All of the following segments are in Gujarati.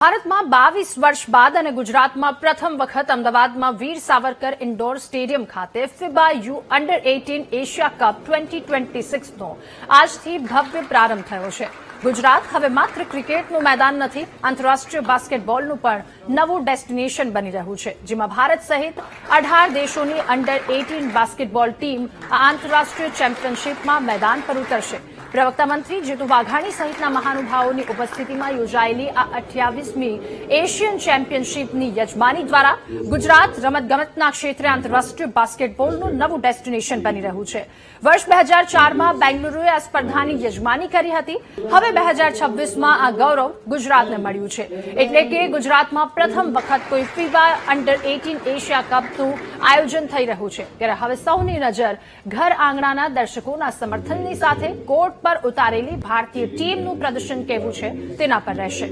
ભારતમાં 22 વર્ષ બાદ અને ગુજરાતમાં પ્રથમ વખત અમદાવાદમાં વીર સાવરકર ઇન્ડોર સ્ટેડિયમ ખાતે ફિબા યુ અંડર 18 એશિયા કપ 2026નો આજથી ભવ્ય પ્રારંભ થયો છે। ગુજરાત હવે માત્ર ક્રિકેટનું મેદાન નથી, આંતરરાષ્ટ્રીય બાસ્કેટબોલનું પણ નવું ડેસ્ટિનેશન બની રહ્યું છે, જેમાં ભારત સહિત 18 દેશોની અંડર 18 બાસ્કેટબોલ ટીમ આ આંતરરાષ્ટ્રીય ચેમ્પિયનશિપમાં મેદાન પર ઉતરશે। પ્રવક્તા મંત્રી જીતુ વાઘાણી સહિતના મહાનુભાવોની ઉપસ્થિતિમાં યોજાયેલી આ 28મી એશિયન ચેમ્પિયનશિપની યજમાની દ્વારા ગુજરાત રમતગમતના ક્ષેત્રે આંતરરાષ્ટ્રીય બાસ્કેટબોલનું નવું ડેસ્ટિનેશન બની રહ્યું છે। વર્ષ 2004માં બેંગલુરુએ આ સ્પર્ધાની યજમાની કરી હતી। હવે 2026માં આ ગૌરવ ગુજરાતને મળ્યું છે, એટલે કે ગુજરાતમાં પ્રથમ વખત કોઈ ફિબા અંડર 18 એશિયા કપનું આયોજન થઈ રહ્યું છે। ત્યારે હવે સૌની નજર ઘર આંગણાના દર્શકોના સમર્થનની સાથે કોર્ટ पर उतारेली भारतीय टीमનું પ્રદર્શન કેવું છે તેના પર રહેશે।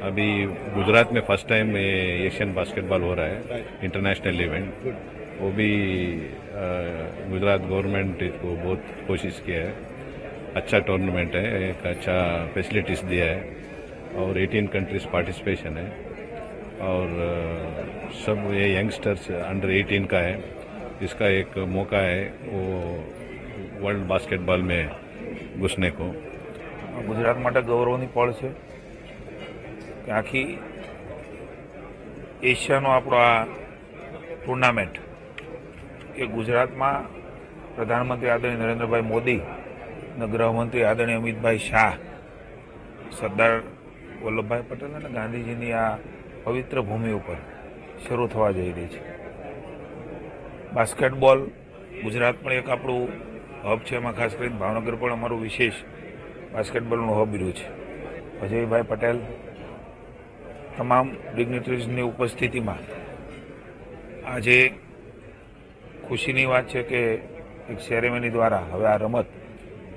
अभी गुजरात में फर्स्ट टाइम एशियन बास्केटबॉल हो रहा है, इंटरनेशनल इवेंट। वो भी गुजरात गवर्नमेंट इसको बहुत कोशिश किया है। अच्छा टूर्नामेंट है, एक अच्छा फैसिलिटीज दिया है और 18 कंट्रीज पार्टिसिपेशन है और सब ये यंगस्टर्स अंडर 18 का है। इसका एक मौका है वो वर्ल्ड बास्केटबॉल में घुसने को। गुजरात માટે ગૌરવની પળ છે કે આખી એશિયાનો આપણો આ ટુર્નામેન્ટ એ ગુજરાતમાં પ્રધાનમંત્રી આદરણીય નરેન્દ્રભાઈ મોદી અને ગૃહમંત્રી આદરણીય અમિતભાઈ શાહ, સરદાર વલ્લભભાઈ પટેલ અને ગાંધીજીની આ પવિત્ર ભૂમિ ઉપર શરૂ થવા જઈ રહી છે। બાસ્કેટબોલ ગુજરાત પણ એક આપણું હબ છે, એમાં ખાસ કરીને ભાવનગર પણ અમારું વિશેષ બાસ્કેટબોલનું હબ રહ્યું છે। અજયભાઈ પટેલ તમામ ડિગ્નિટરીઝની ઉપસ્થિતિમાં આજે ખુશીની વાત છે કે એક સેરેમની દ્વારા હવે આ રમત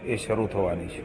એ શરૂ થવાની છે।